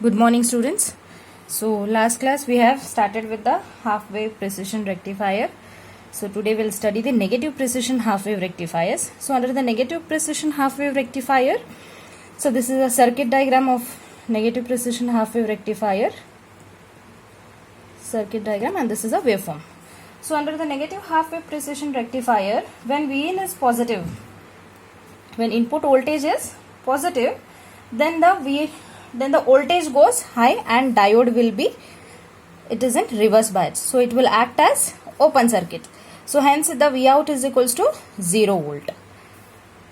Good morning, students. So last class we have started with the half wave precision rectifier. So today we'll study the negative precision half wave rectifiers. So under the negative precision half wave rectifier, so this is a circuit diagram of negative precision half wave rectifier circuit diagram, and this is a waveform. So under the negative half wave precision rectifier, when Vin is positive, when input voltage is positive, then the voltage goes high and diode will be, it is in reverse bias, so it will act as open circuit. So hence the Vout is equals to 0 volt.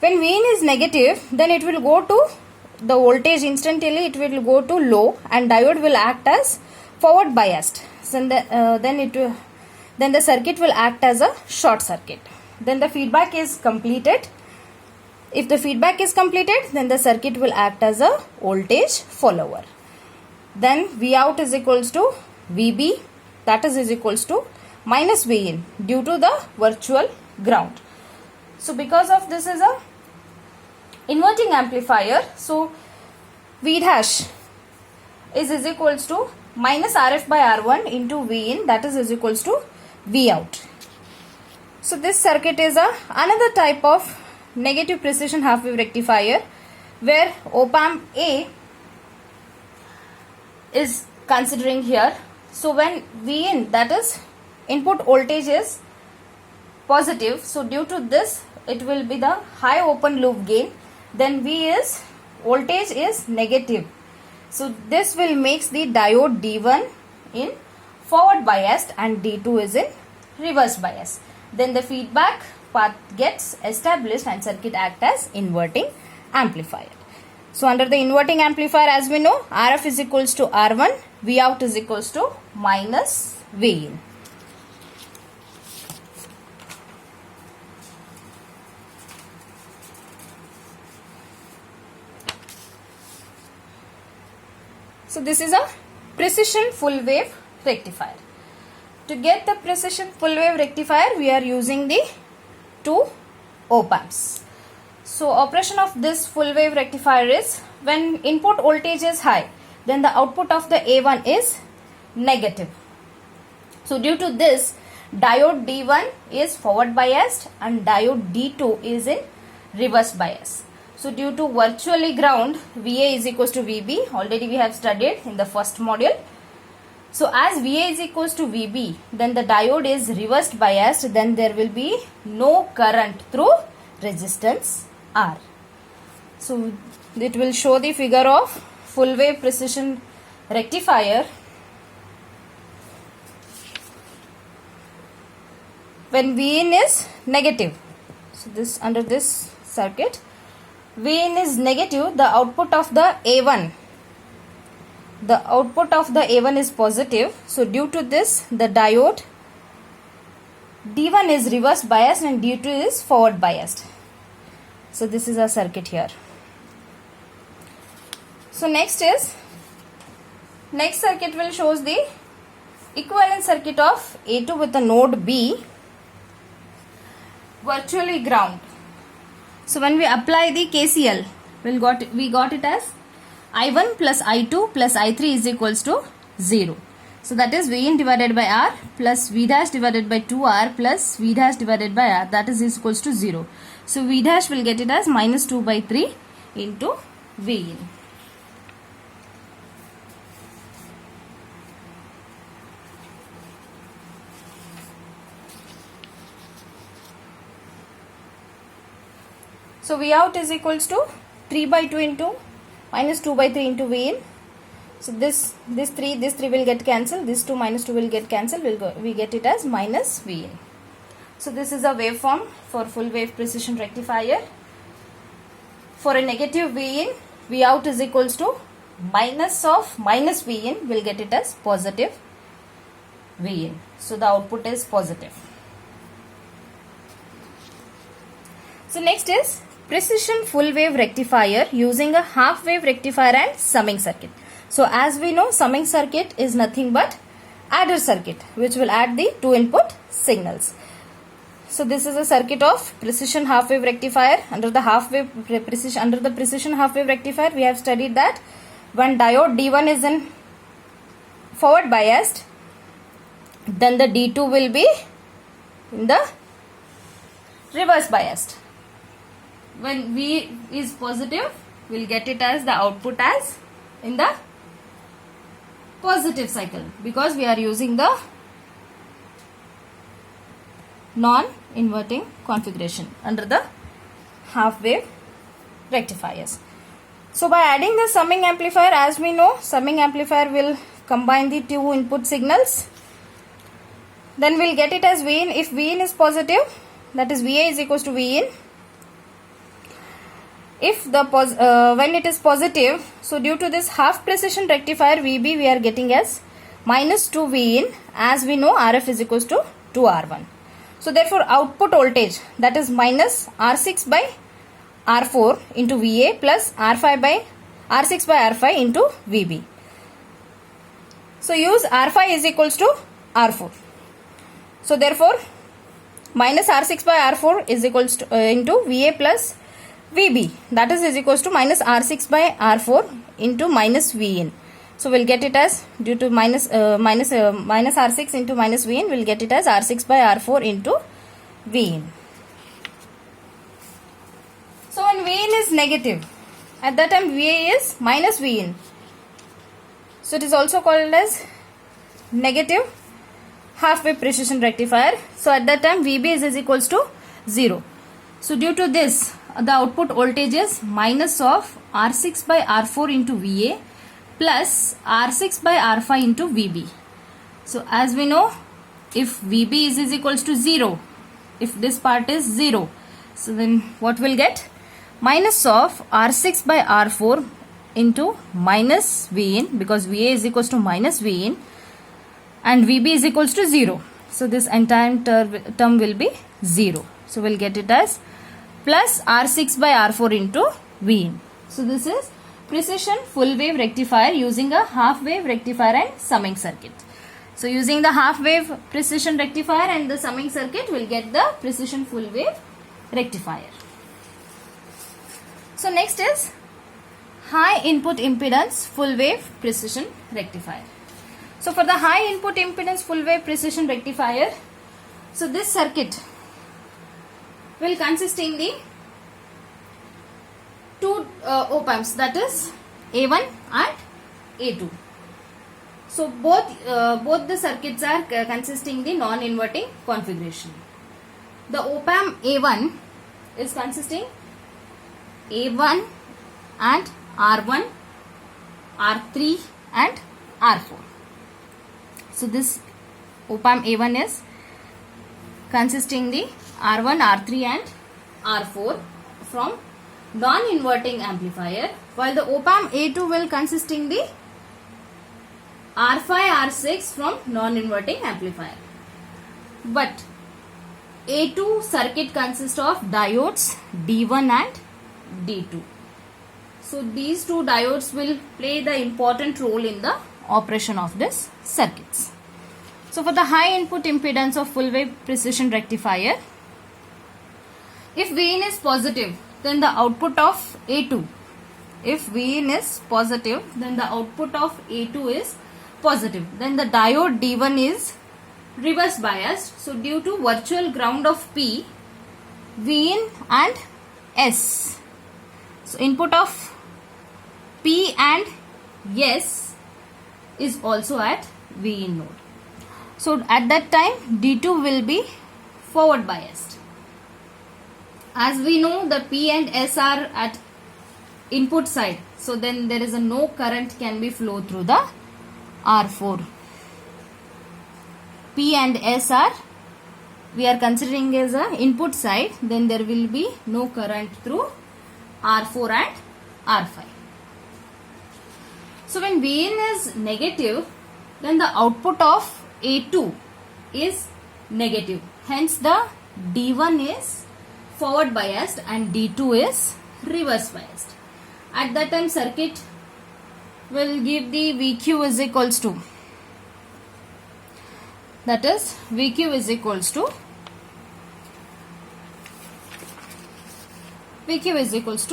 When Vin is negative, then it will go to the voltage instantly, it will go to low and diode will act as forward biased. So then the circuit will act as a short circuit. Then the feedback is completed. If the feedback is completed, then the circuit will act as a voltage follower. Then Vout is equals to Vb, that is equals to minus Vin due to the virtual ground. So because of this is a inverting amplifier, so V dash is equals to minus Rf by R1 into Vin, that is equals to Vout. So this circuit is another type of negative precision half wave rectifier where op amp A is considering here. So when Vin, that is input voltage, is positive, so due to this it will be the high open loop gain, then V is voltage is negative, so this will makes the diode D1 in forward biased and D2 is in reverse bias. Then the feedback path gets established and circuit act as inverting amplifier. So under the inverting amplifier, as we know, Rf is equals to R1, Vout is equals to minus Vin. So this is a precision full wave rectifier. To get the precision full wave rectifier, we are using the two op amps. So operation of this full wave rectifier is when input voltage is high, then the output of the A1 is negative. So due to this, diode D1 is forward biased and diode D2 is in reverse bias. So due to virtually ground, VA is equals to VB, already we have studied in the first module. So as VA is equals to VB, then the diode is reversed biased, then there will be no current through resistance R. So it will show the figure of full wave precision rectifier. When Vin is negative, so this under this circuit, Vin is negative, the output of the A1, the output of the A1 is positive, so due to this the diode D1 is reverse biased and D2 is forward biased. So this is a circuit here. So next circuit will shows the equivalent circuit of A2 with the node B virtually ground. So when we apply the KCL, we got it as I1 plus I2 plus I3 is equals to 0. So that is Vin divided by R plus V dash divided by 2R plus V dash divided by R, that is equals to 0. So V dash will get it as minus 2 by 3 into Vin. So Vout is equals to 3 by 2 into minus 2 by 3 into Vin. So this 3 will get cancelled, this 2 minus 2 will get cancelled, we get it as minus Vin. So this is a waveform for full wave precision rectifier. For a negative Vin, Vout is equals to minus of minus Vin, will get it as positive Vin. So the output is positive. So next is precision full wave rectifier using a half wave rectifier and summing circuit. So as we know, summing circuit is nothing but adder circuit which will add the two input signals. So this is a circuit of precision half wave rectifier. Under the precision half wave rectifier, we have studied that when diode D1 is in forward biased, then the D2 will be in the reverse biased. When V is positive, we'll get it as the output as in the positive cycle, because we are using the non-inverting configuration under the half wave rectifiers. So by adding the summing amplifier, as we know, summing amplifier will combine the two input signals. Then we'll get it as Vin. If Vin is positive, that is Va is equals to Vin. If the when it is positive, so due to this half precision rectifier VB, we are getting as minus 2 Vin. As we know, RF is equals to 2R1. So therefore output voltage, that is minus R6 by R4 into VA plus R6 by R5 into VB. So use R5 is equals to R4. So therefore minus R6 by R4 is equals to into VA plus VB, that is equals to minus R6 by R4 into minus Vin. So we'll get it as, due to minus R6 into minus Vin, we'll get it as R6 by R4 into Vin. So when Vin is negative, at that time VA is minus Vin. So it is also called as negative half wave precision rectifier. So at that time VB is equals to 0. So due to this, the output voltage is minus of R6 by R4 into VA plus R6 by R5 into VB. So as we know, if VB is equals to 0, if this part is 0, so then what we'll get? Minus of R6 by R4 into minus Vin, because VA is equals to minus Vin and VB is equals to 0. So this entire term will be 0. So we'll get it as plus R6 by R4 into Vin. So this is precision full wave rectifier using a half wave rectifier and summing circuit. So using the half wave precision rectifier and the summing circuit, we'll get the precision full wave rectifier. So next is high input impedance full wave precision rectifier. So for the high input impedance full wave precision rectifier, so this circuit will consist in the two op-amps, that is A1 and A2. So both the circuits are consisting the non-inverting configuration. The op-amp A1 is consisting A1 and R1, R3 and R4. So this op-amp A1 is consisting the R1, R3 and R4 from non-inverting amplifier, while the op-amp A2 will consisting the R5, R6 from non-inverting amplifier. But A2 circuit consists of diodes D1 and D2. So these two diodes will play the important role in the operation of this circuits. So for the high input impedance of full wave precision rectifier, if Vin is positive, then the output of A2, if Vin is positive, then the output of A2 is positive. Then the diode D1 is reverse biased. So due to virtual ground of P, Vin and S. So input of P and S is also at Vin node. So at that time D2 will be forward biased. As we know, the P and S are at input side, so then there is no current can be flow through the R4. P and S are, we are considering as a input side, then there will be no current through R4 and R5. So when Vin is negative, then the output of A2 is negative. Hence the D1 is forward biased and D2 is reverse biased. At that time circuit will give the VQ is equals to, that is VQ is equals to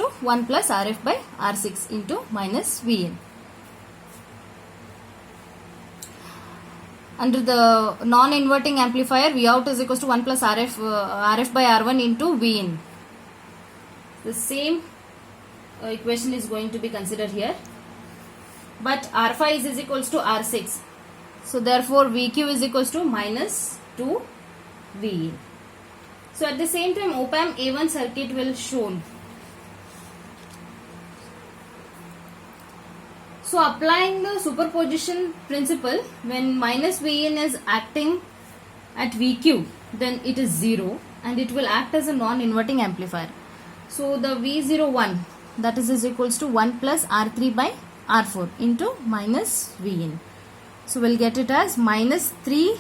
1 plus RF by R6 into minus Vn. under the non-inverting amplifier, V out is equals to 1 plus RF by R1 into V in. The same equation is going to be considered here, but R5 is equals to R6. So therefore VQ is equals to minus 2 V in. So at the same time op-amp A1 circuit will shown. So applying the superposition principle, when minus V in is acting at VQ, then it is 0 and it will act as a non-inverting amplifier. So the V01, that is equals to 1 plus R3 by R4 into minus V in. So we'll get it as minus 3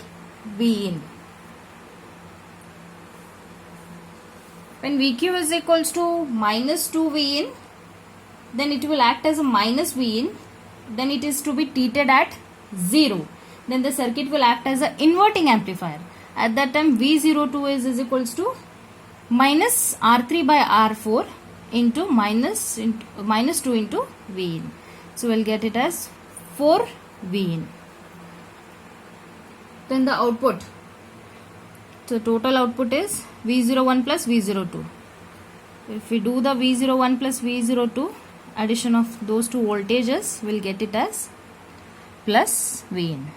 V in. When VQ is equals to minus 2 V in, then it will act as a minus V in. Then it is to be treated at 0. Then the circuit will act as an inverting amplifier. At that time V02 is equals to minus R3 by R4 into minus 2 into V in. So we'll get it as 4 V in. Then the output. So total output is V01 plus V02. If we do the V01 plus V02, addition of those two voltages, will get it as plus V in.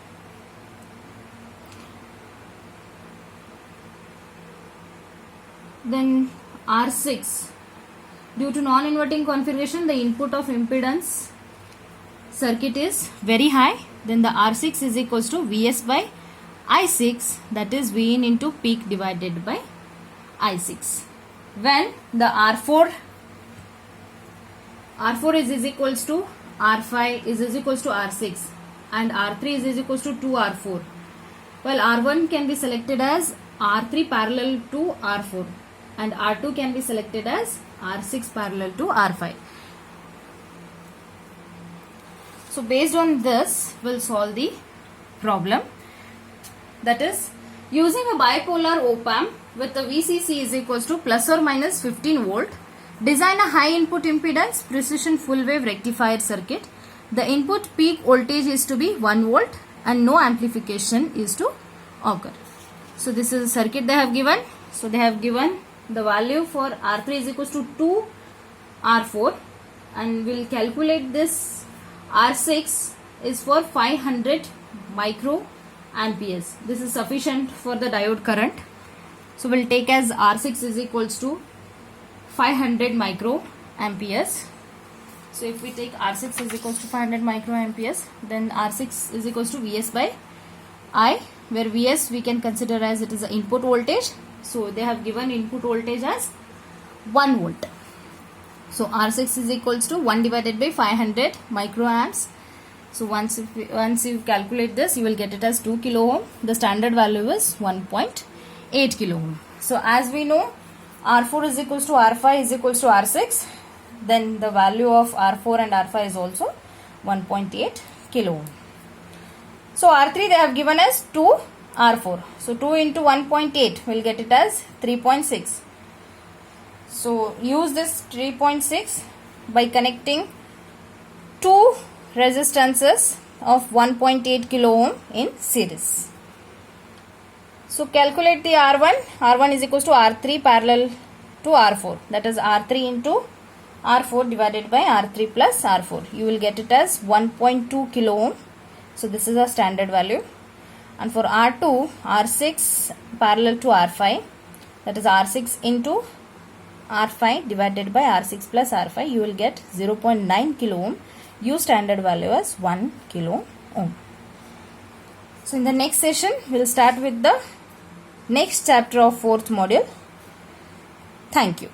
Then R6, due to non-inverting configuration, the input of impedance circuit is very high. Then the R6 is equals to Vs by I6, that is V in into peak divided by I6. When the R4 is equals to R5 is equals to R6 and R3 is equals to 2R4. Well, R1 can be selected as R3 parallel to R4 and R2 can be selected as R6 parallel to R5. So based on this, we'll solve the problem. That is, using a bipolar op-amp with a VCC is equals to plus or minus 15 volt, design a high input impedance precision full wave rectifier circuit. The input peak voltage is to be 1 volt and no amplification is to occur. So this is a circuit they have given. So they have given the value for R3 is equals to 2 R4 and we'll calculate this. R6 is for 500 micro amperes. This is sufficient for the diode current. So we'll take as R6 is equals to 500 micro amperes. So if we take R6 is equals to 500 micro amperes, then R6 is equals to Vs by I, where Vs we can consider as it is the input voltage. So they have given input voltage as 1 volt. So R6 is equals to 1 divided by 500 microamps. So once you calculate this, you will get it as 2 kilo ohm. The standard value is 1.8 kilo ohm. So as we know, R4 is equals to R5 is equals to R6. Then the value of R4 and R5 is also 1.8 kilo ohm. So R3 they have given as 2 R4. So 2 into 1.8 will get it as 3.6. So use this 3.6 by connecting two resistances of 1.8 kilo ohm in series. So calculate the R1. R1 is equals to R3 parallel to R4. That is R3 into R4 divided by R3 plus R4. You will get it as 1.2 kilo ohm. So this is a standard value. And for R2, R6 parallel to R5. That is R6 into R5 divided by R6 plus R5. You will get 0.9 kilo ohm. Use standard value as 1 kilo ohm. So in the next session, we will start with the next chapter of 4th module. Thank you.